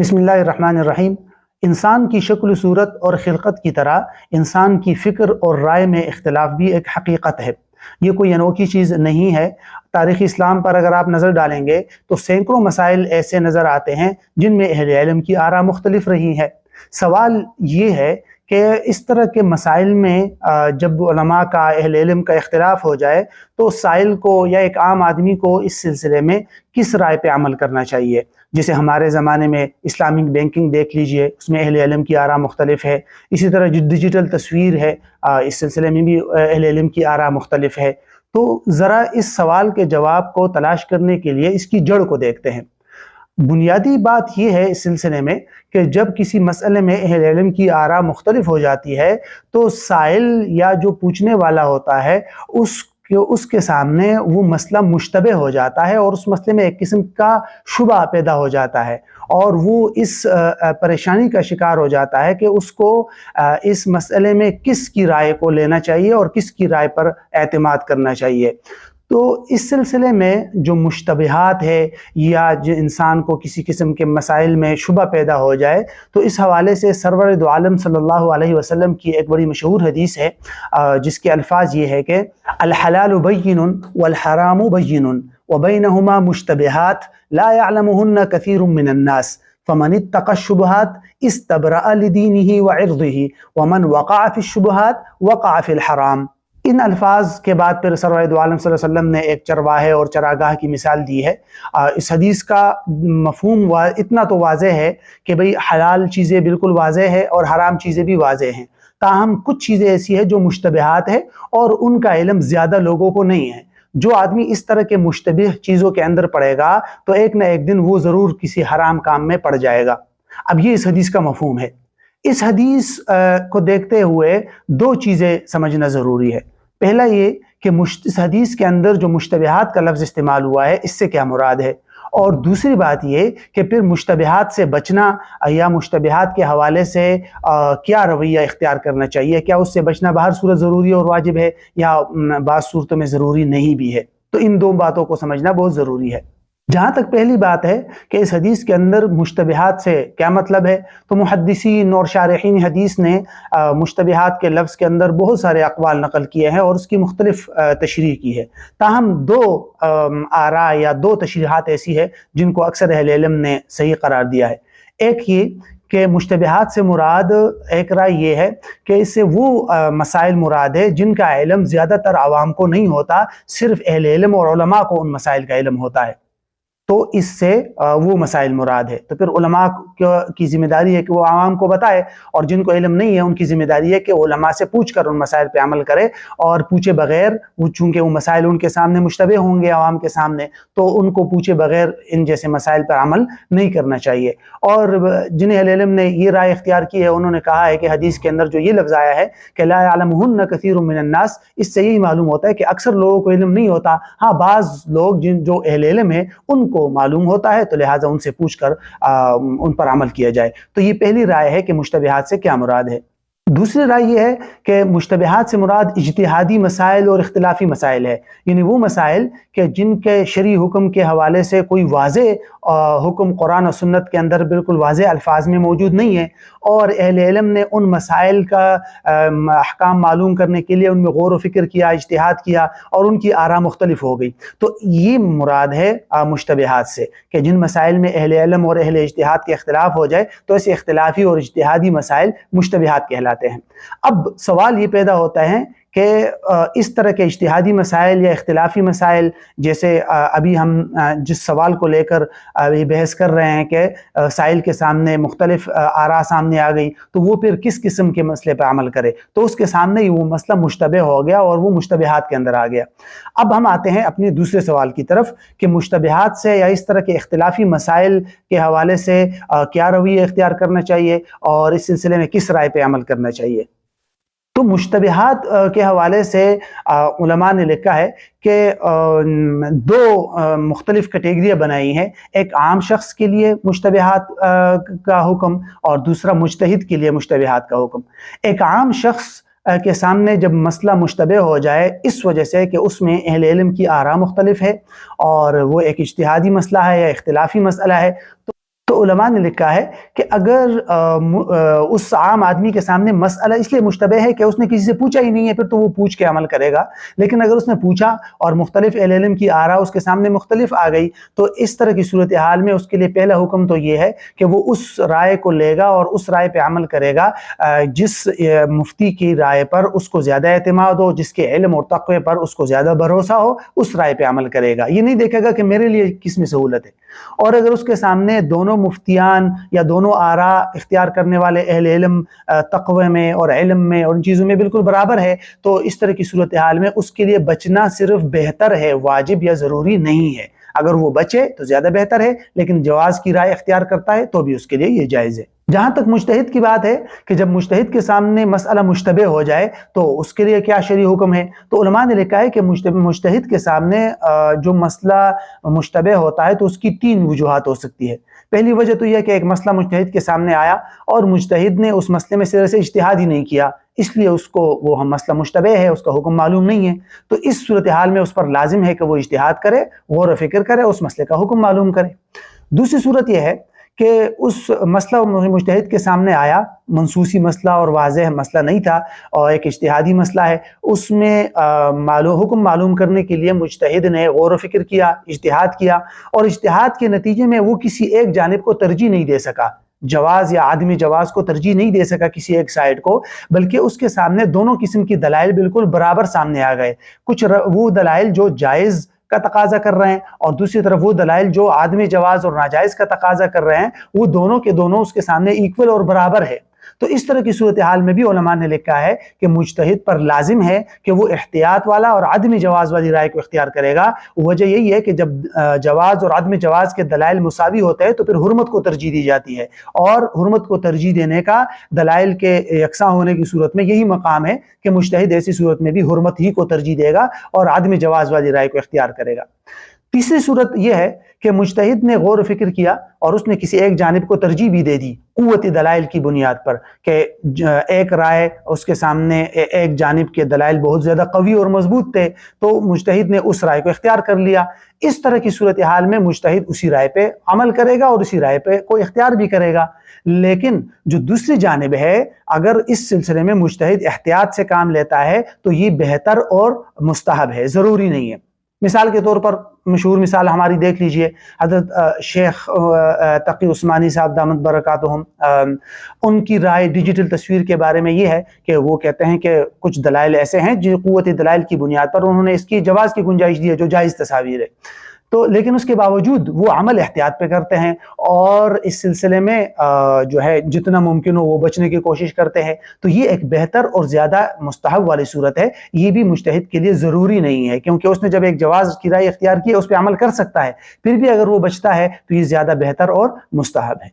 بسم اللہ الرحمن الرحیم۔ انسان کی شکل و صورت اور خلقت کی طرح انسان کی فکر اور رائے میں اختلاف بھی ایک حقیقت ہے۔ یہ کوئی انوکھی چیز نہیں ہے۔ تاریخ اسلام پر اگر آپ نظر ڈالیں گے تو سینکڑوں مسائل ایسے نظر آتے ہیں جن میں اہل علم کی آراء مختلف رہی ہے۔ سوال یہ ہے کہ اس طرح کے مسائل میں جب علماء کا اہل علم کا اختلاف ہو جائے تو سائل کو یا ایک عام آدمی کو اس سلسلے میں کس رائے پہ عمل کرنا چاہیے۔ جیسے ہمارے زمانے میں اسلامک بینکنگ دیکھ لیجئے، اس میں اہل علم کی آراء مختلف ہے۔ اسی طرح جو ڈیجیٹل تصویر ہے اس سلسلے میں بھی اہل علم کی آراء مختلف ہے۔ تو ذرا اس سوال کے جواب کو تلاش کرنے کے لیے اس کی جڑ کو دیکھتے ہیں۔ بنیادی بات یہ ہے اس سلسلے میں کہ جب کسی مسئلے میں اہل علم کی آراء مختلف ہو جاتی ہے تو سائل یا جو پوچھنے والا ہوتا ہے اس کے سامنے وہ مسئلہ مشتبہ ہو جاتا ہے اور اس مسئلے میں ایک قسم کا شبہ پیدا ہو جاتا ہے، اور وہ اس پریشانی کا شکار ہو جاتا ہے کہ اس کو اس مسئلے میں کس کی رائے کو لینا چاہیے اور کس کی رائے پر اعتماد کرنا چاہیے۔ تو اس سلسلے میں جو مشتبہات ہے یا جو انسان کو کسی قسم کے مسائل میں شبہ پیدا ہو جائے تو اس حوالے سے سرور دو عالم صلی اللہ علیہ وسلم کی ایک بڑی مشہور حدیث ہے جس کے الفاظ یہ ہے کہ الحلال بین والحرام بین وبینہما مشتبہات لا يعلمہن کثیر من الناس فمن اتقى الشبہات استبرأ لدینہ وعرضہ ومن وقع فی الشبہات وقع فی الحرام۔ ان الفاظ کے بعد پھر سرور دو عالم صلی اللہ علیہ وسلم نے ایک چرواہے اور چراگاہ کی مثال دی ہے۔ اس حدیث کا مفہوم اتنا تو واضح ہے کہ بھئی حلال چیزیں بالکل واضح ہے اور حرام چیزیں بھی واضح ہیں، تاہم کچھ چیزیں ایسی ہیں جو مشتبہات ہیں اور ان کا علم زیادہ لوگوں کو نہیں ہے۔ جو آدمی اس طرح کے مشتبہ چیزوں کے اندر پڑے گا تو ایک نہ ایک دن وہ ضرور کسی حرام کام میں پڑ جائے گا۔ اب یہ اس حدیث کا مفہوم ہے۔ اس حدیث کو دیکھتے ہوئے دو چیزیں سمجھنا ضروری ہے۔ پہلا یہ کہ اس حدیث کے اندر جو مشتبہات کا لفظ استعمال ہوا ہے اس سے کیا مراد ہے، اور دوسری بات یہ کہ پھر مشتبہات سے بچنا یا مشتبہات کے حوالے سے کیا رویہ اختیار کرنا چاہیے، کیا اس سے بچنا بہر صورت ضروری اور واجب ہے یا بعض صورتوں میں ضروری نہیں بھی ہے۔ تو ان دو باتوں کو سمجھنا بہت ضروری ہے۔ جہاں تک پہلی بات ہے کہ اس حدیث کے اندر مشتبہات سے کیا مطلب ہے، تو محدثین اور شارحین حدیث نے مشتبہات کے لفظ کے اندر بہت سارے اقوال نقل کیے ہیں اور اس کی مختلف تشریح کی ہے، تاہم دو آراء یا دو تشریحات ایسی ہے جن کو اکثر اہل علم نے صحیح قرار دیا ہے۔ ایک یہ کہ مشتبہات سے مراد ایک رائے یہ ہے کہ اس سے وہ مسائل مراد ہے جن کا علم زیادہ تر عوام کو نہیں ہوتا، صرف اہل علم اور علماء کو ان مسائل کا علم ہوتا ہے، تو اس سے وہ مسائل مراد ہے۔ تو پھر علماء کی ذمہ داری ہے کہ وہ عوام کو بتائے، اور جن کو علم نہیں ہے ان کی ذمہ داری ہے کہ علماء سے پوچھ کر ان مسائل پہ عمل کرے، اور پوچھے بغیر چونکہ وہ مسائل ان کے سامنے مشتبہ ہوں گے عوام کے سامنے، تو ان کو پوچھے بغیر ان جیسے مسائل پر عمل نہیں کرنا چاہیے۔ اور جن اہل علم نے یہ رائے اختیار کی ہے انہوں نے کہا ہے کہ حدیث کے اندر جو یہ لفظ آیا ہے کہ لا يعلمہن کثیر من الناس، اس سے یہی معلوم ہوتا ہے کہ اکثر لوگوں کو علم نہیں ہوتا، ہاں بعض لوگ جو اہل علم ہیں ان کو معلوم ہوتا ہے، تو لہٰذا ان سے پوچھ کر ان پر عمل کیا جائے۔ تو یہ پہلی رائے ہے کہ مشتبہات سے کیا مراد ہے۔ دوسری رائے یہ ہے کہ مشتبہات سے مراد اجتہادی مسائل اور اختلافی مسائل ہے، یعنی وہ مسائل کہ جن کے شرعی حکم کے حوالے سے کوئی واضح حکم قرآن و سنت کے اندر بالکل واضح الفاظ میں موجود نہیں ہے، اور اہل علم نے ان مسائل کا احکام معلوم کرنے کے لیے ان میں غور و فکر کیا، اجتہاد کیا، اور ان کی آراء مختلف ہو گئی۔ تو یہ مراد ہے مشتبہات سے کہ جن مسائل میں اہل علم اور اہل اجتہاد کے اختلاف ہو جائے تو ایسے اختلافی اور اجتہادی مسائل مشتبہات کہلاتے ہیں۔ اب سوال یہ پیدا ہوتا ہے کہ اس طرح کے اجتہادی مسائل یا اختلافی مسائل، جیسے ابھی ہم جس سوال کو لے کر ابھی بحث کر رہے ہیں کہ سائل کے سامنے مختلف آراء سامنے آ گئی تو وہ پھر کس قسم کے مسئلے پہ عمل کرے، تو اس کے سامنے ہی وہ مسئلہ مشتبہ ہو گیا اور وہ مشتبہات کے اندر آ گیا۔ اب ہم آتے ہیں اپنے دوسرے سوال کی طرف کہ مشتبہات سے یا اس طرح کے اختلافی مسائل کے حوالے سے کیا رویہ اختیار کرنا چاہیے اور اس سلسلے میں کس رائے پہ عمل کرنا چاہیے۔ تو مشتبہات کے حوالے سے علماء نے لکھا ہے کہ دو مختلف کیٹیگریاں بنائی ہیں، ایک عام شخص کے لیے مشتبہات کا حکم اور دوسرا مجتہد کے لیے مشتبہات کا حکم۔ ایک عام شخص کے سامنے جب مسئلہ مشتبہ ہو جائے اس وجہ سے کہ اس میں اہل علم کی آراء مختلف ہے اور وہ ایک اجتہادی مسئلہ ہے یا اختلافی مسئلہ ہے، تو تو علماء نے لکھا ہے کہ اگر اس عام آدمی کے سامنے مسئلہ اس لیے مشتبہ ہے کہ اس نے کسی سے پوچھا ہی نہیں ہے، پھر تو وہ پوچھ کے عمل کرے گا، لیکن اگر اس نے پوچھا اور مختلف اہل علم کی آراء اس کے سامنے مختلف آ گئی تو اس طرح کی صورتحال میں اس کے لیے پہلا حکم تو یہ ہے کہ وہ اس رائے کو لے گا اور اس رائے پہ عمل کرے گا جس مفتی کی رائے پر اس کو زیادہ اعتماد ہو، جس کے علم اور تقوی پر اس کو زیادہ بھروسہ ہو، اس رائے پہ عمل کرے گا۔ یہ نہیں دیکھے گا کہ میرے لیے کس میں سہولت ہے۔ اور اگر اس کے سامنے دونوں مفتیان یا دونوں آراء اختیار کرنے والے اہل علم تقوی میں اور علم میں اور ان چیزوں میں بالکل برابر ہے، تو اس طرح کی صورتحال میں اس کے لیے بچنا صرف بہتر ہے، واجب یا ضروری نہیں ہے۔ اگر وہ بچے تو زیادہ بہتر ہے، لیکن جواز کی رائے اختیار کرتا ہے تو بھی اس کے لیے یہ جائز ہے۔ جہاں تک مجتہد کی بات ہے کہ جب مجتہد کے سامنے مسئلہ مشتبہ ہو جائے تو اس کے لیے کیا شرعی حکم ہے، تو علماء نے لکھا ہے کہ مجتہد کے سامنے جو مسئلہ مشتبہ ہوتا ہے تو اس کی 3 وجوہات ہو سکتی ہے۔ پہلی وجہ تو یہ کہ ایک مسئلہ مجتہد کے سامنے آیا اور مجتہد نے اس مسئلے میں سرے سے اجتہاد ہی نہیں کیا، اس لیے اس کو وہ مسئلہ مشتبہ ہے، اس کا حکم معلوم نہیں ہے، تو اس صورتحال میں اس پر لازم ہے کہ وہ اجتہاد کرے، غور و فکر کرے، اس مسئلے کا حکم معلوم کرے۔ دوسری صورت یہ ہے کہ اس مسئلہ مجتہد کے سامنے آیا، منصوصی مسئلہ اور واضح مسئلہ نہیں تھا اور ایک اجتہادی مسئلہ ہے، اس میں حکم معلوم کرنے کے لیے مجتہد نے غور و فکر کیا، اجتہاد کیا، اور اجتہاد کے نتیجے میں وہ کسی ایک جانب کو ترجیح نہیں دے سکا، جواز یا عدم جواز کو ترجیح نہیں دے سکا کسی ایک سائیڈ کو، بلکہ اس کے سامنے دونوں قسم کی دلائل بالکل برابر سامنے آ گئے۔ کچھ وہ دلائل جو جائز کا تقاضا کر رہے ہیں اور دوسری طرف وہ دلائل جو عدم جواز اور ناجائز کا تقاضا کر رہے ہیں، وہ دونوں کے دونوں اس کے سامنے ایکول اور برابر ہے۔ تو اس طرح کی صورتحال میں بھی علماء نے لکھا ہے کہ مجتہد پر لازم ہے کہ وہ احتیاط والا اور عدم جواز والی رائے کو اختیار کرے گا۔ وجہ یہی ہے کہ جب جواز اور عدم جواز کے دلائل مساوی ہوتے ہیں تو پھر حرمت کو ترجیح دی جاتی ہے، اور حرمت کو ترجیح دینے کا دلائل کے یکساں ہونے کی صورت میں یہی مقام ہے کہ مجتہد ایسی صورت میں بھی حرمت ہی کو ترجیح دے گا اور عدم جواز والی رائے کو اختیار کرے گا۔ تیسری صورت یہ ہے کہ مجتہد نے غور و فکر کیا اور اس نے کسی ایک جانب کو ترجیح بھی دے دی قوت دلائل کی بنیاد پر، کہ ایک رائے اس کے سامنے ایک جانب کے دلائل بہت زیادہ قوی اور مضبوط تھے تو مجتہد نے اس رائے کو اختیار کر لیا۔ اس طرح کی صورتحال میں مجتہد اسی رائے پہ عمل کرے گا اور اسی رائے پہ کوئی اختیار بھی کرے گا۔ لیکن جو دوسری جانب ہے، اگر اس سلسلے میں مجتہد احتیاط سے کام لیتا ہے تو یہ بہتر اور مستحب ہے، ضروری نہیں ہے۔ مثال کے طور پر مشہور مثال ہماری دیکھ لیجئے، حضرت شیخ تقی عثمانی صاحب دامت برکاتہم، ان کی رائے ڈیجیٹل تصویر کے بارے میں یہ ہے کہ وہ کہتے ہیں کہ کچھ دلائل ایسے ہیں جو قوت دلائل کی بنیاد پر انہوں نے اس کی جواز کی گنجائش دی ہے، جو جائز تصاویر ہے، تو لیکن اس کے باوجود وہ عمل احتیاط پہ کرتے ہیں اور اس سلسلے میں جو ہے جتنا ممکن ہو وہ بچنے کی کوشش کرتے ہیں، تو یہ ایک بہتر اور زیادہ مستحب والی صورت ہے۔ یہ بھی مجتہد کے لیے ضروری نہیں ہے، کیونکہ اس نے جب ایک جواز کی رائے اختیار کی ہے اس پہ عمل کر سکتا ہے، پھر بھی اگر وہ بچتا ہے تو یہ زیادہ بہتر اور مستحب ہے۔